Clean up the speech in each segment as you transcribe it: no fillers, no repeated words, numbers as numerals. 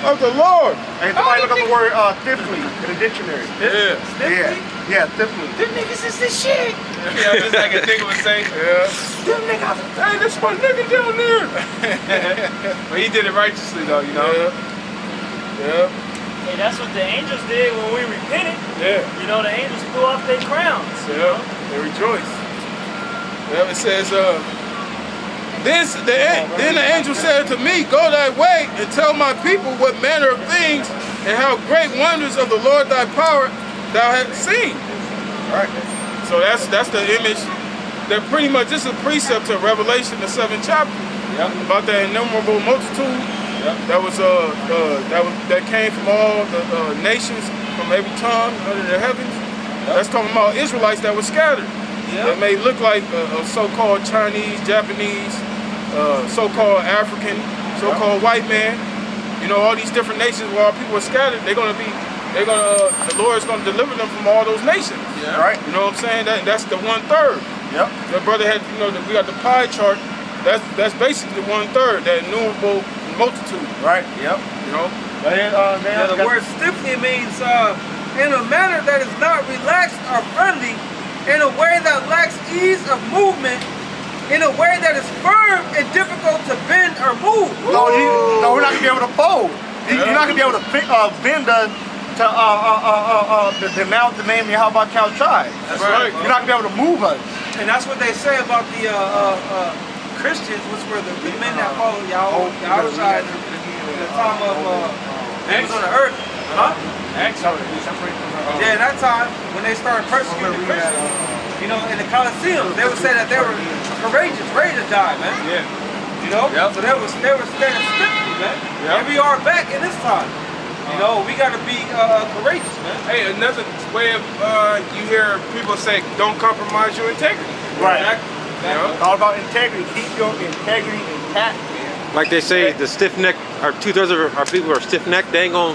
of the Lord. Hey, somebody look up the word stiffly in the dictionary. Yeah, stiffly. Them niggas is the shit. Yeah, just like a nigga would say. Yeah. Them niggas. Hey, that's my nigga down there. But he did it righteously though, you know? Yeah. Hey, that's what the angels did when we repented. Yeah. You know, the angels threw off their crowns. Yeah, they rejoice. Yeah, it says, then the angel said to me, go thy way and tell my people what manner of things and how great wonders of the Lord thy power thou hast seen. All right. So that's the image that pretty much, this is a precept to Revelation, the 7th chapter. Yep. About that innumerable multitude. Yep. That came from all the nations, from every tongue under the heavens. Yep. That's talking about Israelites that were scattered. Yep. That may look like a so-called Chinese, Japanese, so-called African, so-called white man. You know, all these different nations where our people are scattered, the Lord's gonna deliver them from all those nations. Yeah. Right? You know what I'm saying? That's the 1/3. Yep. The brother had, you know, we got the pie chart. That's basically 1/3, that innumerable multitude. Right. Yep. You know. The word stiffly means in a manner that is not relaxed or friendly, in a way that lacks ease of movement, in a way that is firm and difficult to bend or move. No, we're not gonna be able to fold. You're not gonna be able to bend to denounce the name of Yahawashi tribe. That's right. You're not gonna be able to move us. And that's what they say about the Christians, which were the men that followed Yahawashi in the time of he was on the earth. Huh? Yeah, in that time, when they started persecuting the Christians, you know, in the Colosseum, they would say that they were courageous, ready to die, man. Yeah. You know? Yep. So they were standing stiffly, man. Yep. And we are back in this time. You know, we gotta be courageous, man. Hey, another way of you hear people say, don't compromise your integrity. Right. Exactly. You know? It's all about integrity. Keep your integrity intact, man. Like they say, the stiff-necked, or 2/3 of our people are stiff-necked. They ain't gonna.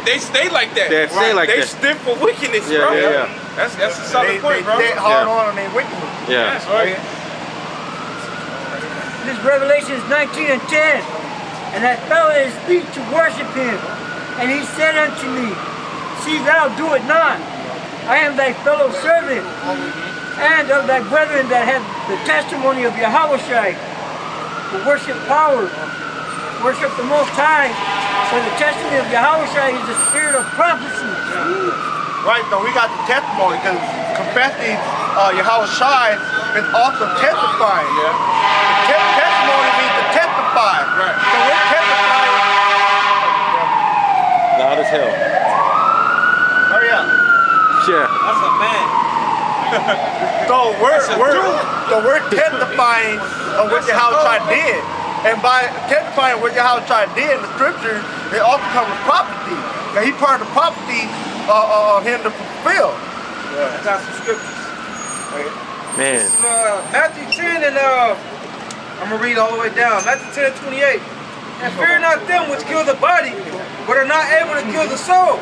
They stay like that. They stay like that. They stiff for wickedness, yeah, bro. Yeah. That's a solid point, bro. They hard on their wickedness. Yeah. That's right. This Revelation is 19:10. And I fell at his feet to worship him. And he said unto me, see thou do it not. I am thy fellow servant, and of thy brethren that have the testimony of Yahawashi, to worship power, worship the Most High, for the testimony of Yahawashi is the spirit of prophecy. Right, so we got the testimony, because confessing Yahawashi is also testifying. Yeah. Testimony means to testify. Right. So we're testifying. Loud as hell. Hurry up. Yeah. That's a man. So we're testifying of what Yahawashi did. And by testifying what Yahawashi did in the scriptures, it also comes with prophecy. Now he part of the prophecy of him to fulfill. Yeah. That's some scriptures. Man. This is, Matthew 10 and I'm gonna read all the way down. Matthew 10:28. And fear not them which kill the body, but are not able to kill the soul.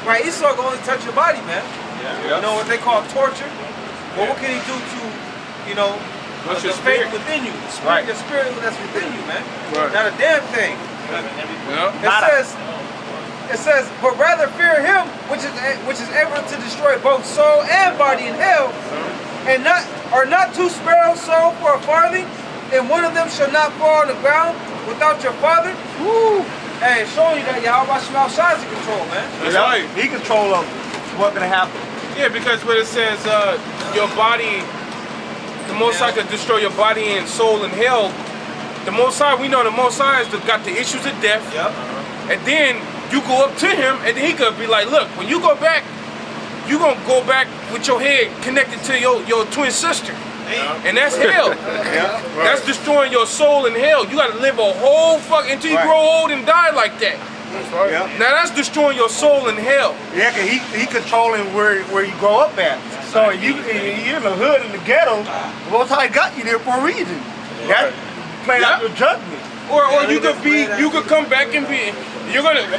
Right, Esau can only touch your body, man. Yeah. You know what they call torture. Well, what can he do to, you know, what's the your faith spirit within you? The spirit, the spirit that's within you, man. Right. Not a damn thing. Yeah. It says, but rather fear him which is able to destroy both soul and body in hell, and are not two sparrows sold for a farthing, and one of them shall not fall on the ground without your Father. Woo! Hey, it's showing you that Yahawashi is in control, man. That's right. He control of what's gonna happen. Yeah, because when it says your body, the Most High could destroy your body and soul in hell. The Most High, we know the Most High has got the issues of death. Yep. And then you go up to him, and then he could be like, look, when you go back, you're gonna go back with your head connected to your twin sister. And that's hell. Yeah, right. That's destroying your soul in hell. You gotta live a whole until you grow old and die like that. That's right. Yeah. Now that's destroying your soul in hell. Yeah, cause he controlling where you grow up at. So you're in the hood, in the ghetto, the Most High got you there for a reason. That's playing out your judgment. Or you could come back and be.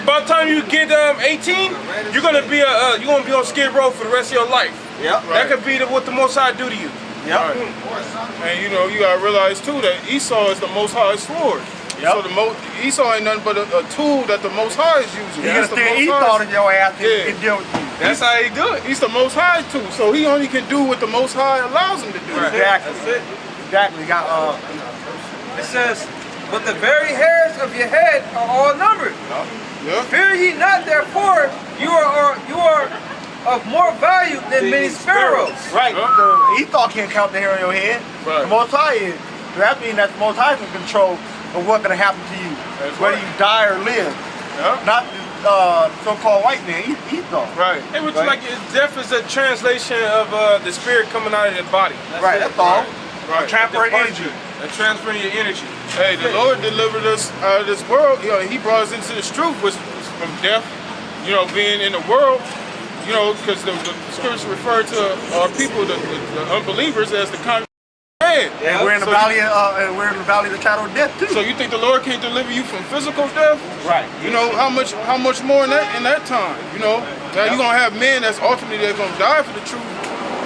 By the time you get 18, you're gonna be on Skid Row for the rest of your life. Yeah. That could be what the Most High do to you. Yeah. Right. And you gotta realize too that Esau is the Most High's sword. Yep. So Esau ain't nothing but a tool that the Most High is using. He That's gonna the stand Most Esau High's- in your ass and Yeah. can deal with you. That's how he do it. He's the Most High tool, so he only can do what the Most High allows him to do. Right. Exactly. That's it. Exactly. Got It says, but the very hairs of your head are all numbered. Yeah. Fear ye not, therefore, you are of more value than many sparrows. right. The Esau can't count the hair on your head. Right. The Most High is. So that means that the Most High is in control of what's gonna happen to you, That's whether right. you die or live. Yeah. Not the so-called white man, Esau. Right. It was Right. like death is a translation of the spirit coming out of the body. Right. That's all. Right. Transfer energy. And transferring your energy. Hey, the Lord delivered us out of this world. You know, He brought us into this truth, which was from death. You know, being in the world. You know, because the scriptures refer to our people, the unbelievers, as the congregation. And we're in the So valley. And we're in the valley of the shadow of death too. So you think the Lord can't deliver you from physical death? right. You know how much more in that time. You know, now you're gonna have men that's ultimately they're gonna die for the truth.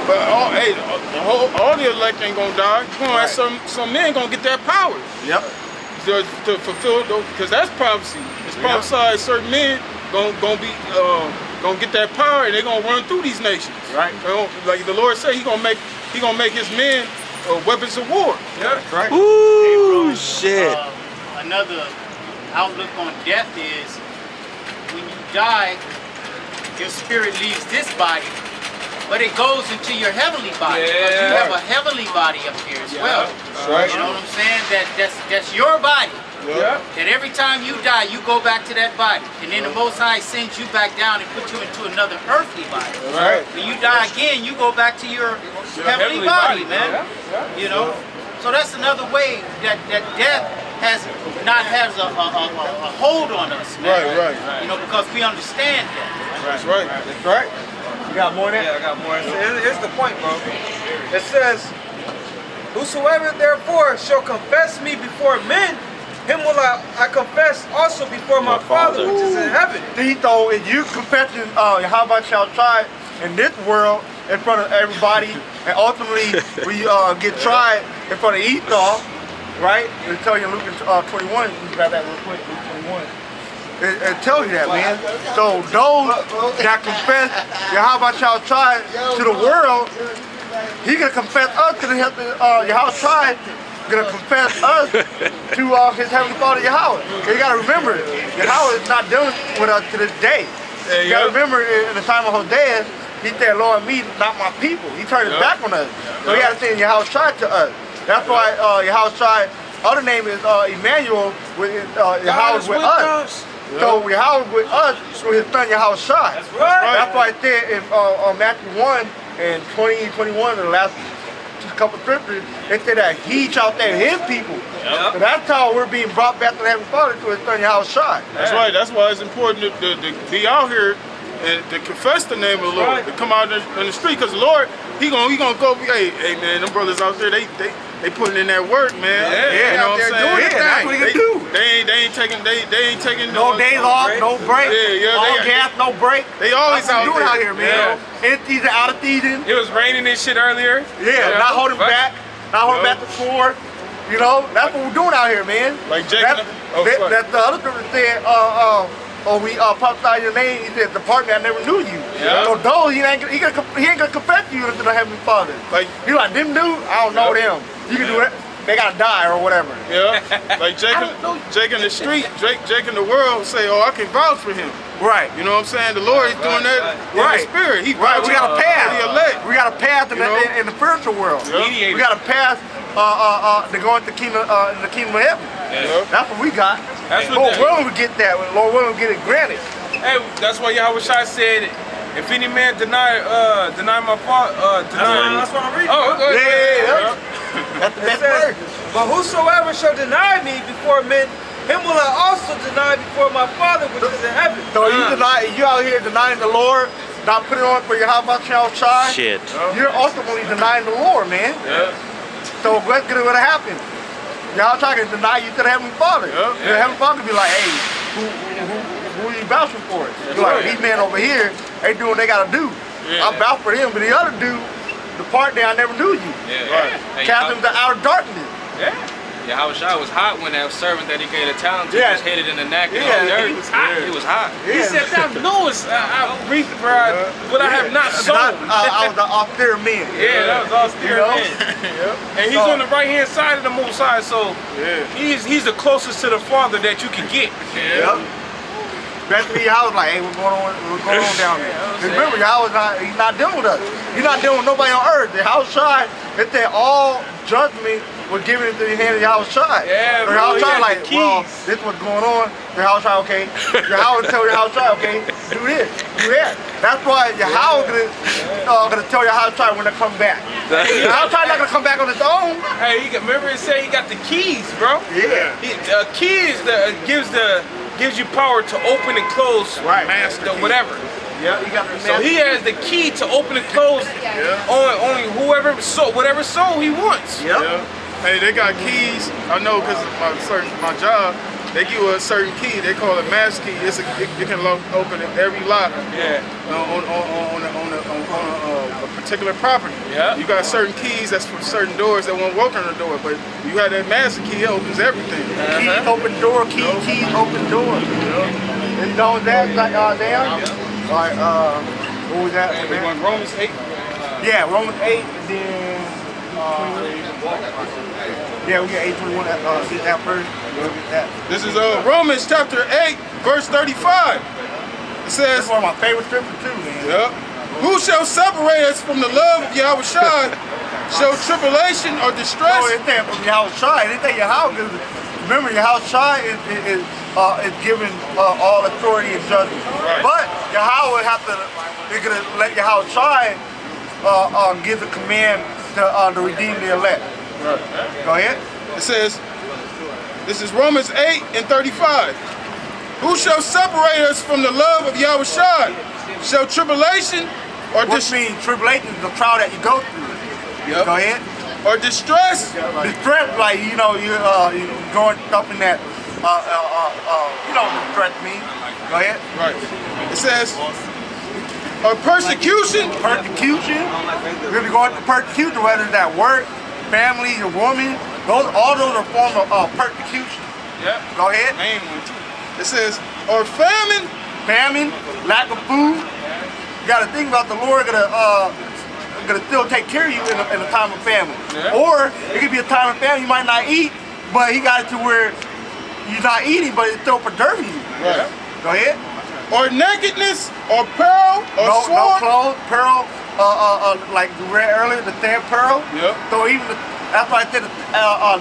But all the elect ain't gonna die. You're gonna have some men gonna get that power Yep. to fulfill those, because that's prophecy. It's prophesied certain men gonna get that power and they're gonna run through these nations. Right. Like the Lord said, He gonna make His men weapons of war. Yeah. Right. Ooh, shit. Another outlook on death is when you die, your spirit leaves this body, but it goes into your heavenly body. Because you Yeah. have a heavenly body up here as well. Right. You know what I'm saying? That's your body. Yeah. That every time you die, you go back to that body. And then the Most High sends you back down and put you into another earthly body. Right. When you die again, you go back to your heavenly body, man. You know? So that's another way that death has a hold on us, man. Right. You know, because we understand that. That's right. That's right. You got more than Yeah, that? I got more. Here's the point, bro. It says, whosoever therefore shall confess me before men, him will I confess also before my Father which is in heaven. So if you confessing Yahawashi shall try in this world in front of everybody, and ultimately when you get tried in front of Esau, right? It tell you in Luke 21. You grab that real quick. Luke 21. It tells you that, man. So those that confess Yahawashi shall try to the world, he gonna confess us to the Yahawashi. Gonna confess us to his heavenly Father Yahweh. You gotta remember, Yahweh is not done with us to this day. You gotta remember in the time of Hosea, he said, Lord, me, not my people. He turned his back on us. So he gotta send Yahawashi to us. That's why Yahawashi, other name is Emmanuel, Yahweh with us. So Yahweh with us through his son Yahawashi. That's right. That's why it said in Matthew 1 and 20, 21, the last couple scriptures, it said that he shall save his people. So that's how we're being brought back to the Heavenly Father through his son Yahawashi. That's right. That's why it's important to be out here and to confess the name of the Lord. To come out in the street, because the Lord, he gonna go. Hey man, them brothers out there, they putting in that work, man. You know what I'm saying? That's what he can do. They ain't taking No days off, no break. All they- gas, no break. They always That's out what we doing there. out here, man. In season, out of season. It was raining and shit earlier. Yeah, not holding back, not holding back the score. You know, that's what we're doing out here, man. Like Jacob. That's the other scripture said, we prophesy your name. He said, depart me, I never knew you. Yeah. So those, he ain't gonna confess you to the Heavenly Father. Like You like, them dudes, I don't know them. You can do it. They gotta die or whatever. yeah, like Jake in the street, Jake in the world say, oh, I can vouch for him. Right. You know what I'm saying? The Lord is doing that in the spirit. He Right, we got a path. the elect. We got a path in, You know? in the spiritual world. Yeah. We got a path to go into the kingdom of heaven. Yeah. That's what we got. That's what Lord the- willing, we get that. Lord willing, we get it granted. Hey, that's why Yahawashi said, if any man deny my father, That's what I'm reading. Oh, go ahead. Yeah. That's the It best says, word. but whosoever shall deny me before men, him will I also deny before my Father which is in heaven. So you out here denying the Lord, not putting on for your Yahawashi. Shit. You're ultimately denying the Lord, man. Yeah. So what's gonna happen? Yahawashi can deny you to the Heavenly Father. Yeah. The Heavenly Father can be like, hey, who are you vouching for? You're like, these men over here, they do what they gotta do. Yeah. I vouch for them, but the other dude, the part there, I never knew you. Yeah. Right. Cast them to outer darkness. Yeah. Yahawashi was hot when that servant that he gave the talent to Yeah. just hit it in the neck. And Yeah, all he dirt. was hot. He was hot. Yeah. He said, "Thou knowest I reap what I have not sown." I was the austere man. Yeah, that was all steering in. And he's So- on the right hand side of the Most High, so he's the closest to the Father that you can get. Yep. Basically, I was like, hey, what's going on down there? Remember, he's not dealing with us. He's not dealing with nobody on earth. The Yahawashi, if they all judgment was given into the hand of Yahawashi. Yeah, the bro, he Yahawashi had like, the well, keys. this what's going on. The Yahawashi, okay. Yahweh tell Yahawashi, okay, do this, do that. That's why Yahweh gonna tell Yahawashi when they come back. Yahawashi not gonna come back on his own. Hey, remember it said he got the keys, bro. Yeah. The keys that gives you power to open and close Master key. whatever. Yeah, he got the So he has the key to open and close on whoever whatever soul he wants. Yep. Yeah. Hey, they got keys. I know because my job, they give you a certain key. They call it master key. You can open every lock. Yeah. On a particular property. Yeah. You got certain keys that's for certain doors that won't walk on the door, but you have that master key, it opens everything. Keys open door, keys open door. And you know that there? Like, what was that? We want Romans 8. Yeah, Romans 8, and then, yeah, we get 8:21, get that first. We'll get that. This is Romans chapter 8, verse 35. It says, That's one of my favorite scriptures too, man. yep. Who shall separate us from the love of Yahawashi? Shall tribulation or distress? Oh, it's there from Yahawashi. It ain't Yahweh, because remember, Yahawashi is given all authority and judgment. Right. But Yahweh they're gonna let Yahawashi give the command to redeem the elect. Right. Go ahead. It says, this is Romans 8 and 35. Who shall separate us from the love of Yahawashi? Shall tribulation or Which means tribulation is the trial that you go through. Yep. Go ahead. or distress? Distress, like, you know, you're going something that, you know what distress means. Go ahead. Right. It says, or persecution? Persecution. You're going through persecution, whether it's at work, family, your woman. All those are forms of persecution. Yep. Go ahead. Main one too. It says, or famine? Famine, lack of food. You got to think about the Lord gonna still take care of you in a time of famine. Yeah. Or it could be a time of famine you might not eat, but He got it to where you're not eating, but it's still preserving you. Right. Go ahead. Or nakedness, or peril, or No sword? clothes, pearl, like we read earlier, the third pearl. Yep. So even that's why I said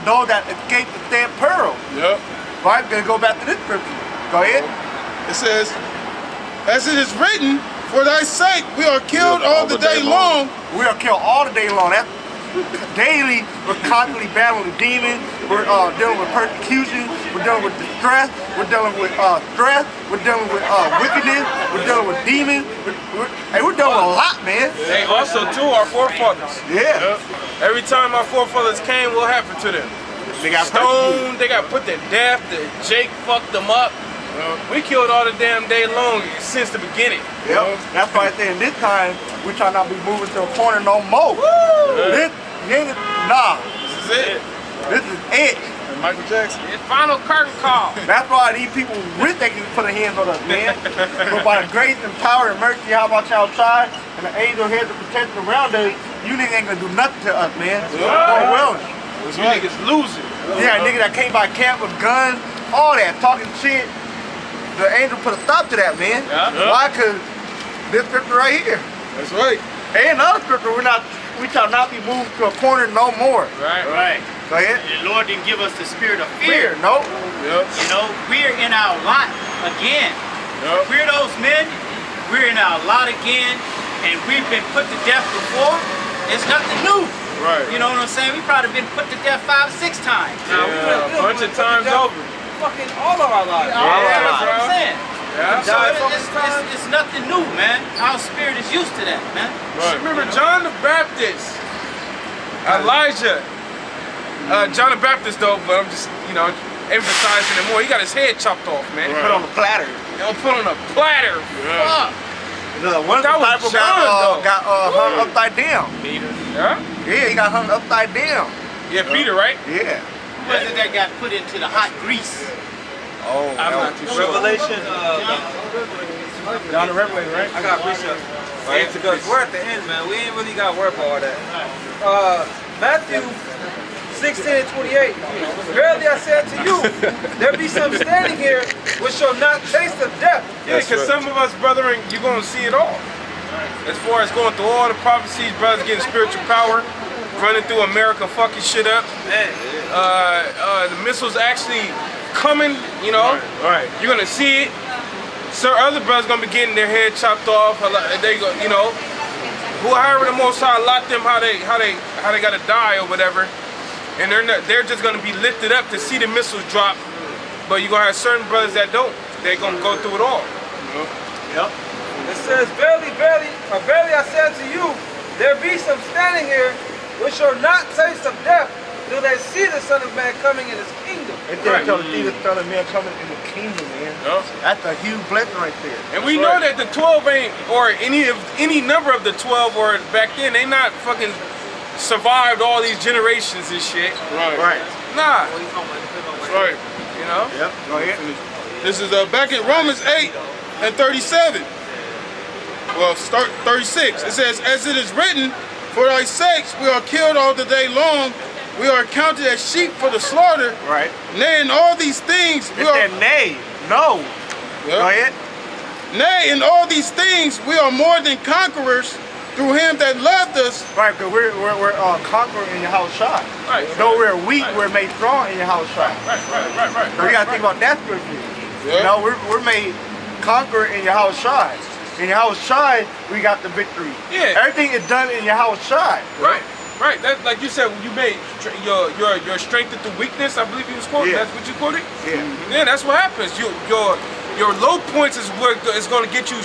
those that escape the third pearl. Yep. Right? Gonna go back to this scripture. Go ahead. It says, as it is written, for thy sake we are killed all the day long. We are killed all the day long. That's daily. We're constantly battling demons. We're dealing with persecution. We're dealing with distress. We're dealing with stress. We're dealing with wickedness. We're dealing with demons. We're dealing with a lot, man. They also too our forefathers. Yeah. Every time our forefathers came, what happened to them? They got Stoned, they got put to death, Jake fucked them up. We killed all the damn day long since the beginning. Yep. That's why I say in this time, we try not to be moving to a corner no more. This nigga, nah. This is it. This is it. And Michael Jackson. It's final curtain call. That's why these people wish they can put their hands on us, man. But by the grace and power and mercy, how about y'all try? And the angel heads of protection around us, you niggas ain't gonna do nothing to us, man. Oh, well. You niggas losing. Yeah, nigga that came by camp with guns, all that, talking shit. The angel put a stop to that, man. Yeah. Why? Cause this scripture right here. That's right. And another scripture, we shall not be moved to a corner no more. Right. Right. Go ahead. The Lord didn't give us the spirit of fear. Nope. Yep. You know, we're in our lot again. Yep. We're those men, we're in our lot again, and we've been put to death before. It's nothing new. Right. You know what I'm saying? We've probably been put to death 5 or 6 times. Yeah, a bunch of times over. Fucking all of our lives. That's what I'm saying. Yeah. So it's nothing new, man. Our spirit is used to that, man. Right. Remember John the Baptist, Elijah. John the Baptist though, but I'm just, you know, emphasizing it more. He got his head chopped off, man. Right. Put on the platter. They don't put on a platter. Yeah. Fuck. One That was disciple John, though. got hung upside down. Yeah? Yeah, he got hung upside down. Yeah, Peter, right? Yeah. Who was it that got put into the hot grease? Oh, I'm not too sure. Revelation. John the Revelator, right? I got research. Because we're at the end, man. We ain't really got to work all that. Matthew 16:28. Verily I say unto you, there be some standing here which shall not taste of death. Yeah, because some of us, brethren, you're going to see it all. As far as going through all the prophecies, brothers getting spiritual power, running through America, fucking shit up. The missiles actually coming, you know. Right. You're going to see it. So other brothers going to be getting their head chopped off. They go, you know, whoever the Most High allot them how they got to die or whatever. And they're just going to be lifted up to see the missiles drop. But you're going to have certain brothers that don't. They're going to go through it all. Yep. It says, verily, verily, verily I say unto you, there be some standing here which shall not taste of death till they see the Son of Man coming in his kingdom. And then tell the Son of Man coming in the kingdom, man. Yep. That's a huge blessing right there. And we know that the 12 ain't, or any number of the 12, or back then, they not fucking survived all these generations and shit. Right. Nah. That's right. You know? Yep. Go ahead. This is back in Romans 8 and 37. Well, start 36. It says, as it is written, for thy sakes we are killed all the day long. We are counted as sheep for the slaughter. Right. Nay, in all these things we It's are. that nay. No. Yep. Go ahead. Nay, in all these things we are more than conquerors through him that loved us. Right, because we're conquering in Yahawashi. Right. Though we're weak, we're made strong in Yahawashi. Right. So we got to think about that scripture. Yeah. You know, we're made conquer in Yahawashi. In Yahawashi, we got the victory. Yeah. Everything is done in Yahawashi. Right. That, like you said, you made your strength into weakness. I believe you was quoting. Yeah. That's what you quoted. Yeah. Yeah, that's what happens. Your low points is what is going to get you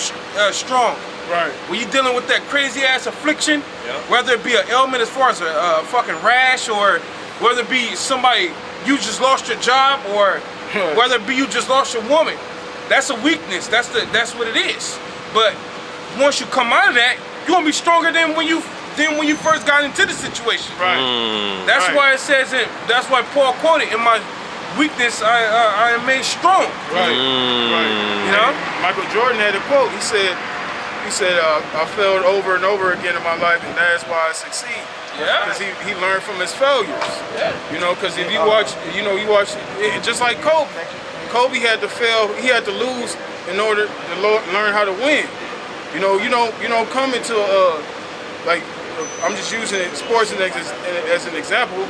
strong. Right. When you're dealing with that crazy ass affliction, whether it be an ailment as far as a fucking rash, or whether it be somebody you just lost your job, or whether it be you just lost your woman, that's a weakness. That's what it is. But once you come out of that, you're gonna be stronger than when you first got into the situation. Right. That's why it says it. That's why Paul quoted, in my weakness I am made strong. Right. You know? Michael Jordan had a quote. He said, I failed over and over again in my life, and that's why I succeed. Yeah. Because he learned from his failures. Yeah. You know, because if you watch, just like Kobe. Kobe had to fail. He had to lose in order to learn how to win. You don't come into like, I'm just using sports as an example.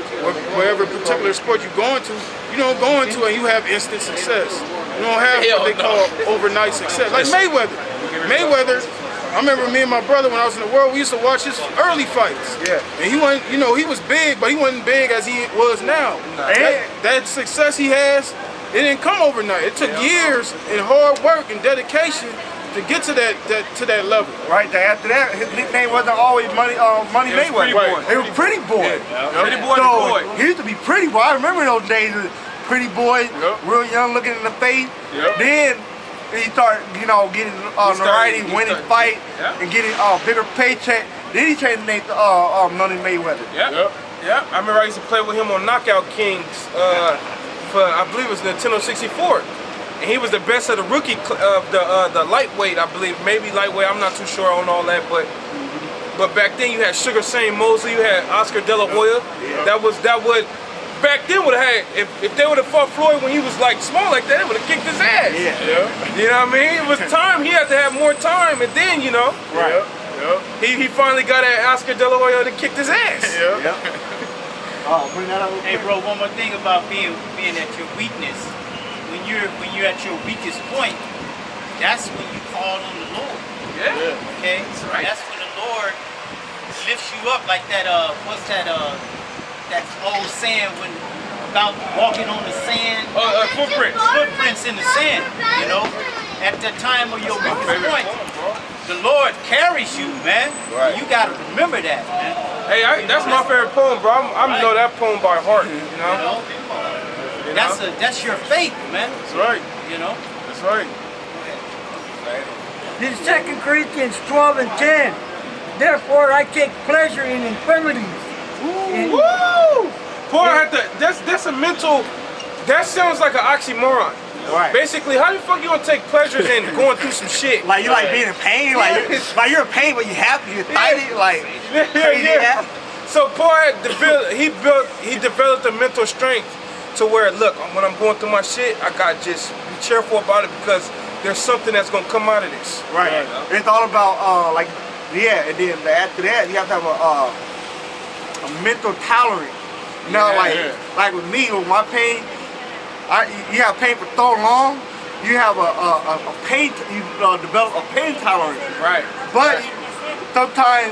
Wherever particular sport you go into, you don't go into and you have instant success. You don't have what they call overnight success. Like Mayweather, I remember me and my brother when I was in the world, we used to watch his early fights. Yeah. And he wasn't, he was big, but he wasn't big as he was now. That success he has, it didn't come overnight. It took years and hard work and dedication to get to that level. Right. After that, his nickname wasn't always Money Mayweather. It was Pretty Boy. Pretty Boy, So the boy. he used to be Pretty Boy. I remember those days. Pretty Boy, real young, looking in the face. Then he started, getting notoriety, winning fight, and getting a bigger paycheck. Then he changed the name to Money Mayweather. Yeah. I remember I used to play with him on Knockout Kings for, I believe it was Nintendo 64. And he was the best of the rookie of the lightweight, I believe. Maybe lightweight, I'm not too sure on all that, but back then you had Sugar Shane Mosley, you had Oscar De La Hoya. That would back then would have had, if they would have fought Floyd when he was like small like that, they would have kicked his ass. You know what I mean? It was time. He had to have more time, and then he finally got at Oscar De La Hoya and kicked his ass. Bring that up. Hey, bro, one more thing about being at your weakness. When you're at your weakest point, that's when you call on the Lord. Okay? That's right. That's when the Lord lifts you up like that, what's that old saying about walking on the sand? Footprints in the sand, At the time of your weakest point, the Lord carries you, man. Right. You gotta remember that, man. Hey, that's my favorite poem, bro. I know that poem by heart, That's your faith, man. That's right. That's right. This is 2 Corinthians 12 and 10. Therefore I take pleasure in infirmities, Paul had to. That's a mental. That sounds like an oxymoron. Right. Basically, how the fuck you gonna take pleasures in going through some shit? Like you like being in pain, like you're in pain, but you happy, you're excited, like crazy. Yeah. So Paul had he developed a mental strength to where, look, when I'm going through my shit, I gotta just be cheerful about it because there's something that's gonna come out of this. Right. It's all about and then after that you have to have a mental tolerance. You know, like with me, with my pain, you have pain for so long, you have a pain, you develop a pain tolerance. Right. But sometimes,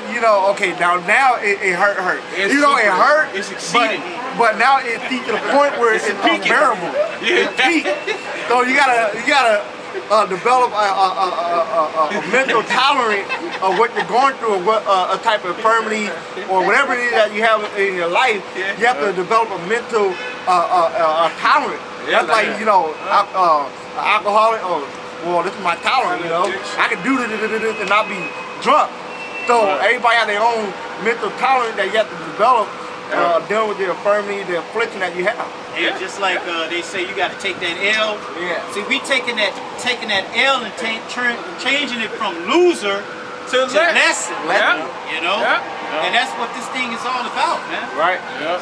okay, now it hurt. It hurt. It's exceeding. But now it's to the point where it's unbearable. Yeah. It's peak. So you gotta develop a mental tolerance of what you're going through, or what a type of infirmity or whatever it is that you have in your life. You have to develop a mental tolerance. That's like, an alcoholic, well, this is my tolerance, I can do this and not be drunk. So everybody has their own mental tolerance that you have to develop dealing with the infirmity, the affliction that you have. And just like they say, you got to take that L. Yeah. See, we taking that L and changing it from loser to lesson. And that's what this thing is all about, man. Right. Yeah.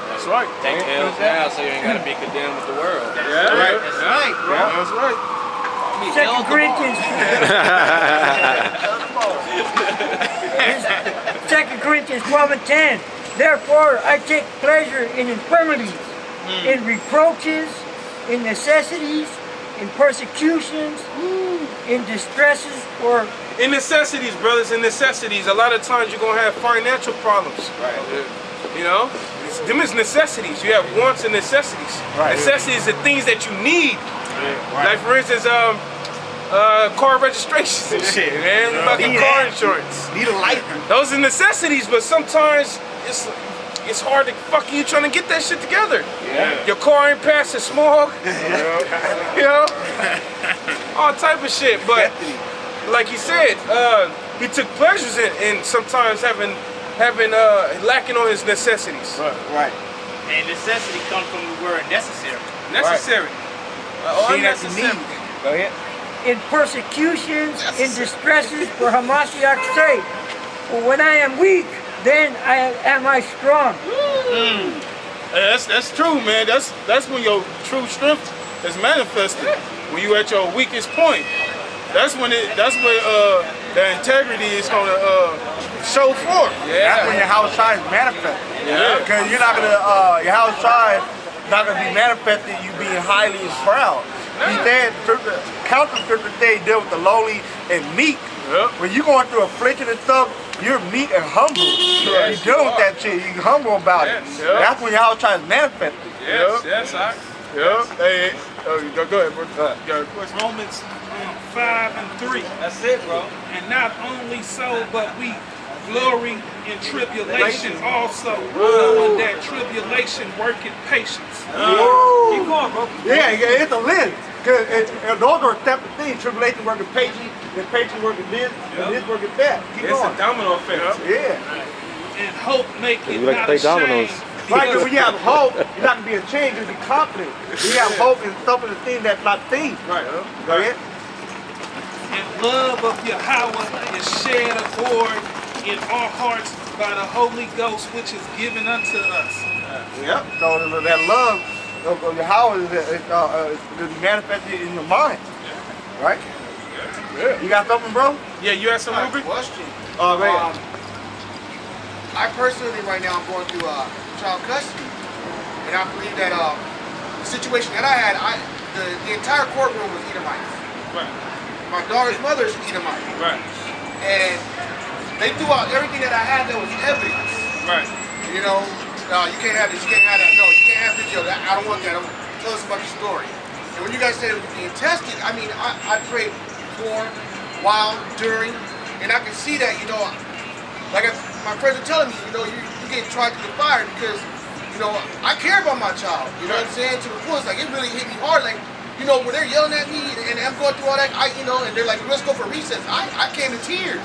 That's right. Take L's now so you ain't gotta be condemned with the world. Yeah. Right. That's right, bro. Yeah, that's right. 2 Corinthians. 2 Corinthians 12:10. Therefore, I take pleasure in infirmities, in reproaches, in necessities, in persecutions, in distresses, or In necessities, brothers, in necessities. A lot of times you're gonna have financial problems. Right. Them is necessities. You have wants and necessities. Right. Necessities are things that you need. Right. Like for instance, car registrations and shit, man. Fucking car insurance. Need a light. Those are necessities, but sometimes it's hard to you trying to get that shit together. Yeah. Your car ain't passing smog. All type of shit. But like he said, he took pleasures in sometimes lacking on his necessities. Right. And necessity comes from the word necessary. Necessary. Unnecessary. Go ahead. in persecutions, in distresses for Hamashiach's sake. For when I am weak, then am I strong. That's true, man. That's when your true strength is manifested. When you at your weakest point. That's when the integrity is gonna show forth. That's when your house shine is manifested. Yeah. Because you're not gonna your house shine not gonna be manifested you being highly and proud. He said counter scripture say deal with the lowly and meek. Yep. When you going through affliction and stuff, you're meek and humble. Yes, you dealing with that shit, you humble about it. Yep. That's when your house shine is manifested. Yes, I. Yeah. Hey, go ahead, bro. You got a question? Romans 5:3. That's it, bro. And not only so, but we glory in tribulation also, knowing that tribulation worketh patience. Keep going, bro. Yeah, it's a list. Cause those are separate things. Tribulation working patience, then patience working this, and this working that. Keep It's going. a domino effect. Yeah. And hope make it You like to not play ashamed. dominoes. Right, because when you have hope, you're not gonna be ashamed, you'll be confident. When you have hope in something, the thing that's not seen. Right. Go ahead. And love of Yahweh is shed abroad in our hearts by the Holy Ghost, which is given unto us. Yep. So that love of Yahweh is manifested in your mind. Right? Yeah. You got something, bro? Yeah, you had some I have Ruby? a question. Oh, man. I personally right now I'm going through child custody, and I believe that the situation that I had, the entire courtroom was Edomites. Right. My daughter's mother's Edomite, Right. and they threw out everything that I had that was evidence. Right. You know, you can't have this, you can't have that. No, you can't have video. I don't want that. Tell us about your story. And when you guys said it was being tested, I mean, I prayed before, while, during, and I can see that, you know, like my friends are telling me, you know, you get tried through the fire because, you know, I care about my child. You know what I'm saying? To the fullest, like it really hit me hard. Like, you know, when they're yelling at me and I'm going through all that, and they're like, let's go for recess. I came to tears.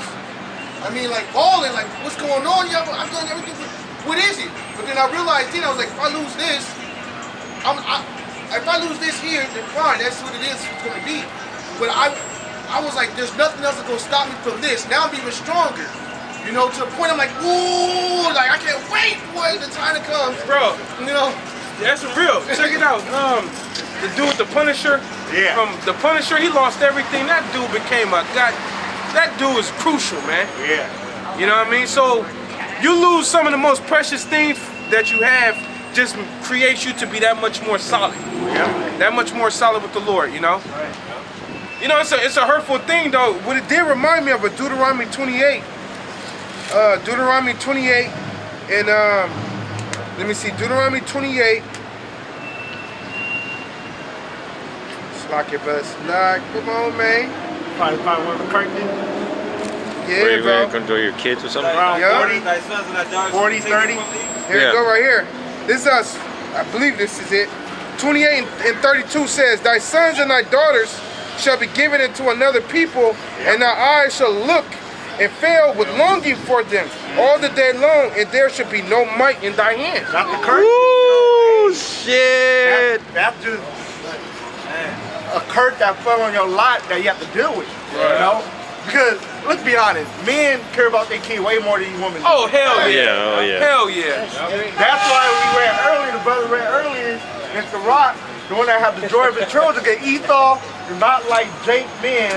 I mean, like bawling, like, what's going on? I'm doing everything what is it? But then I realized then, I was like, if I lose this, if I lose this here, then fine, that's what it is, it's gonna be. But I was like, there's nothing else that's gonna stop me from this. Now I'm even stronger. You know, to the point I'm like, ooh, like I can't wait for the time that comes. Bro, you know. That's real. Check it out. The dude with the Punisher. Yeah. From the Punisher, he lost everything. That dude became a god. That dude is crucial, man. Yeah. You know what I mean? So you lose some of the most precious things that you have, just creates you to be that much more solid. Yeah. That much more solid with the Lord, you know? Right. You know, it's a hurtful thing though. What it did remind me of a Deuteronomy 28. Deuteronomy 28 and let me see, Deuteronomy 28. Slack it, brother. Slack. Come on, man. Probably one of the curtains. Where Yeah, you bro. gonna enjoy your kids or something? Around Yeah. 40, 30. Here Yeah. you go right here. This is us. I believe this is it. 28 and 32 says, thy sons and thy daughters shall be given into another people, and thy eyes shall look and fail with longing for them all the day long, and there shall be no might in thy hand. Not the curtain. Ooh, shit. That's just a curse that fell on your lot that you have to deal with. Right. You know? Because let's be honest, men care about their kid way more than you women do. Oh, hell yeah. Yeah, oh yeah. Hell yeah. That's why we read earlier, the brother read earlier, it's the rock, the one that have the joy of the children, get Esau, do not like Jake men,